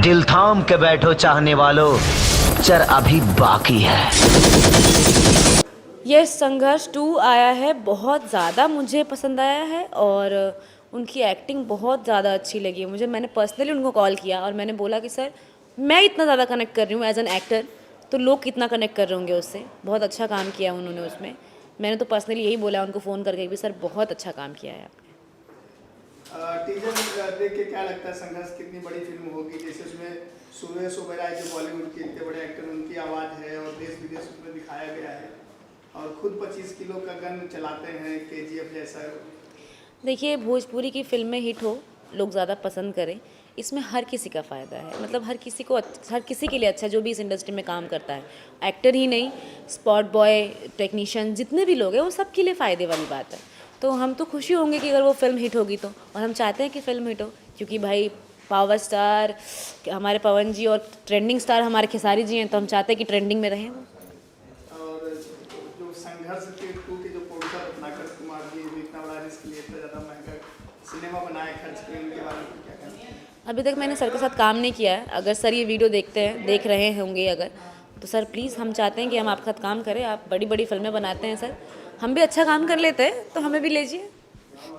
दिल थाम के बैठो चाहने वालों, पिक्चर अभी बाकी है। ये संघर्ष 2 आया है, बहुत ज़्यादा मुझे पसंद आया है और उनकी एक्टिंग बहुत ज़्यादा अच्छी लगी है मुझे। मैंने पर्सनली उनको कॉल किया और मैंने बोला कि सर मैं इतना ज़्यादा कनेक्ट कर रही हूँ एज एन एक्टर, तो लोग कितना कनेक्ट कर रहे होंगे उससे। बहुत अच्छा काम किया उन्होंने उसमें। मैंने तो पर्सनली यही बोला उनको फ़ोन करके भी सर बहुत अच्छा काम किया है आपने। टीजर देख के क्या लगता है संघर्ष कितनी बड़ी फिल्म होगी? जैसे उसमें सुरेश ओबेरॉय जो बॉलीवुड के इतने बड़े एक्टर, उनकी आवाज़ है और देश विदेश में दिखाया गया है और खुद 25 किलो का गन चलाते हैं, केजीएफ जैसा। देखिए, भोजपुरी की फ़िल्में हिट हो, लोग ज़्यादा पसंद करें, इसमें हर किसी का फ़ायदा है। मतलब हर किसी के लिए अच्छा है जो भी इस इंडस्ट्री में काम करता है। एक्टर ही नहीं, स्पॉट बॉय, टेक्नीशियन, जितने भी लोग हैं वो सबके लिए फ़ायदे वाली बात है। तो हम तो खुशी होंगे कि अगर वो फ़िल्म हिट होगी तो, और हम चाहते हैं कि फ़िल्म हिट हो, क्योंकि भाई पावर स्टार हमारे पवन जी और ट्रेंडिंग स्टार हमारे खेसारी जी हैं, तो हम चाहते हैं कि ट्रेंडिंग में रहें वो। और जो संघर्ष के 2 के जो प्रोड्यूसर रत्नाकर कुमार जी भी इतना बड़ा रिस्क लिए, इतना ज़्यादा महंगा सिनेमा बनाए, खर्च किए, उनके बारे में क्या कहना है? अभी तक मैंने सर के साथ काम नहीं किया है। अगर सर ये वीडियो देख रहे होंगे अगर, तो सर प्लीज़ हम चाहते हैं कि हम आपके साथ काम करें। आप बड़ी बड़ी फिल्में बनाते हैं सर, हम भी अच्छा काम कर लेते हैं, तो हमें भी लीजिए,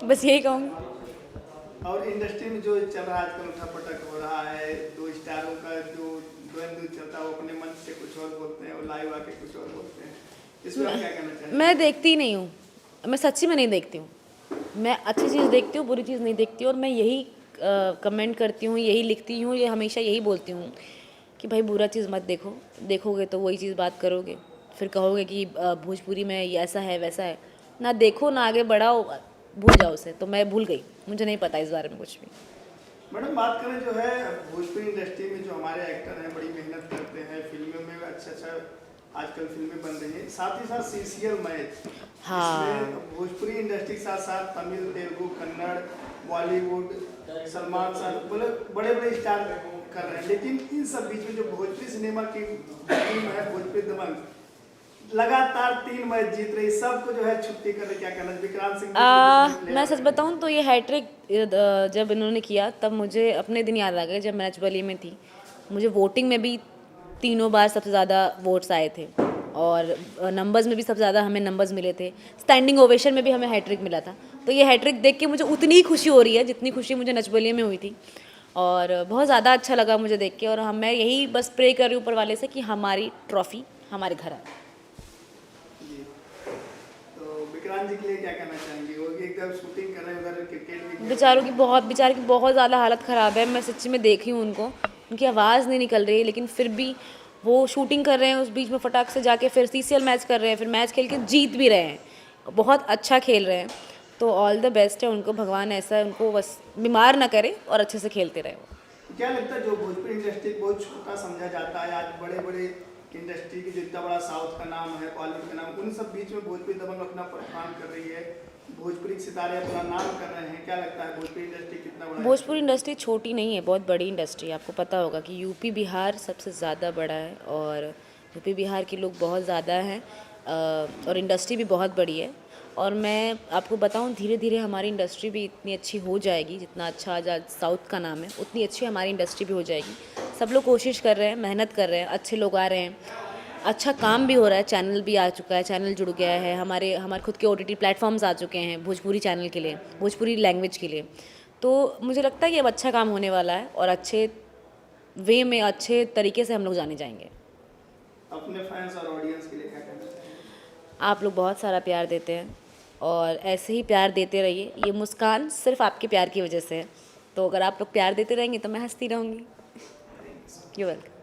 बस यही कहूँगी। और इंडस्ट्री में जो चल रहा है आजकल, उठा पटक हो रहा है, 2 स्टारों का जो द्वंद्व चलता है, वो अपने मन से कुछ और बोलते हैं और लाइव आके कुछ और बोलते हैं, इसमें आप क्या कहना चाहेंगे? मैं देखती नहीं हूँ, मैं सच्ची में नहीं देखती हूँ। मैं अच्छी चीज़ देखती हूँ, बुरी चीज़ नहीं देखती, और मैं यही कमेंट करती हूँ, यही लिखती हूँ, ये हमेशा यही बोलती हूँ कि भाई बुरा चीज़ मत देखो, देखोगे तो वही चीज़ बात करोगे, फिर कहोगे कि भोजपुरी में ये ऐसा है वैसा है। ना देखो ना आगे बढ़ाओ, भूल जाओ उसे। तो मैं भूल गई, मुझे नहीं पता इस बारे में कुछ भी। मैडम, बात करें जो है भोजपुरी इंडस्ट्री में जो हमारे एक्टर हैं, बड़ी मेहनत करते हैं, फिल्मों में अच्छा आजकल फिल्में बन रही हैं, साथ ही साथ सीसीएल मैच, हाँ, इसमें भोजपुरी इंडस्ट्री के साथ साथ तमिल, तेलुगु, कन्नड़, बॉलीवुड, सलमान शाह, बोले बड़े बड़े स्टार कर रहे हैं, लेकिन इन सब बीच में जो भोजपुरी सिनेमा की टीम है भोजपुरी दबंग, लगातार 3 मैच जीत रही, सबको जो है छुट्टी कर रही, क्या कहना है? विक्रांत सिंह मैं सच बताऊं तो ये हैट्रिक जब इन्होंने किया तब मुझे अपने दिन याद आ गए जब मैं नचबली में थी। मुझे वोटिंग में भी तीनों बार सबसे ज़्यादा वोट्स आए थे, और नंबर्स में भी सबसे ज़्यादा हमें नंबर्स मिले थे। स्टैंडिंग ओवेशन में भी हमें हैट्रिक मिला था। तो ये हैट्रिक देख के मुझे उतनी ही खुशी हो रही है जितनी खुशी मुझे नचबलिए में हुई थी, और बहुत ज़्यादा अच्छा लगा मुझे देख के। और मैं यही बस प्रे कर रही हूँ ऊपर वाले से कि हमारी ट्रॉफी हमारे घर आए। जी, तो विक्रांत जी के लिए क्या कहना चाहेंगे? वो भी एकदम शूटिंग कर रहे हैं, उधर क्रिकेट भी खेल रहे हैं। बेचारे की बहुत ज़्यादा हालत ख़राब है। मैं सच्ची में देखी हूँ उनको, उनकी आवाज़ नहीं निकल रही है, लेकिन फिर भी वो शूटिंग कर रहे हैं, उस बीच में फटाक से जाके फिर सीसीएल मैच कर रहे हैं, फिर मैच खेल के जीत भी रहे हैं, बहुत अच्छा खेल रहे हैं। तो ऑल द बेस्ट है उनको, भगवान ऐसा उनको बस बीमार ना करे और अच्छे से खेलते रहे वो। क्या लगता है जो भोजपुरी इंडस्ट्री बहुत छोटा समझा जाता है, आज बड़े बड़े इंडस्ट्री की जितना बड़ा साउथ का नाम है, बॉलीवुड का नाम, उन सब बीच में भोजपुरी दबंग अपना परफॉर्म कर रही है, भोजपुरी सितारे अपना नाम कर रहे हैं, क्या लगता है भोजपुरी इंडस्ट्री कितना बड़ा है? भोजपुरी इंडस्ट्री छोटी नहीं है, बहुत बड़ी इंडस्ट्री है। आपको पता होगा कि यूपी बिहार सबसे ज़्यादा बड़ा है, और यूपी बिहार के लोग बहुत ज़्यादा हैं, और इंडस्ट्री भी बहुत बड़ी है। और मैं आपको बताऊं, धीरे धीरे हमारी इंडस्ट्री भी इतनी अच्छी हो जाएगी, जितना अच्छा आज साउथ का नाम है उतनी अच्छी हमारी इंडस्ट्री भी हो जाएगी। सब लोग कोशिश कर रहे हैं, मेहनत कर रहे हैं, अच्छे लोग आ रहे हैं, अच्छा काम भी हो रहा है, चैनल भी आ चुका है, चैनल जुड़ गया है, हमारे खुद के ओटीटी प्लेटफॉर्म्स आ चुके हैं भोजपुरी चैनल के लिए, भोजपुरी लैंग्वेज के लिए। तो मुझे लगता है कि अब अच्छा काम होने वाला है, और अच्छे वे में, अच्छे तरीके से हम लोग जाने जाएंगे। अपने फैंस और ऑडियंस के लिए क्या कहना चाहिए? आप लोग बहुत सारा प्यार देते हैं, और ऐसे ही प्यार देते रहिए। ये मुस्कान सिर्फ आपके प्यार की वजह से है, तो अगर आप लोग प्यार देते रहेंगे तो मैं हंसती रहूँगी। You welcome.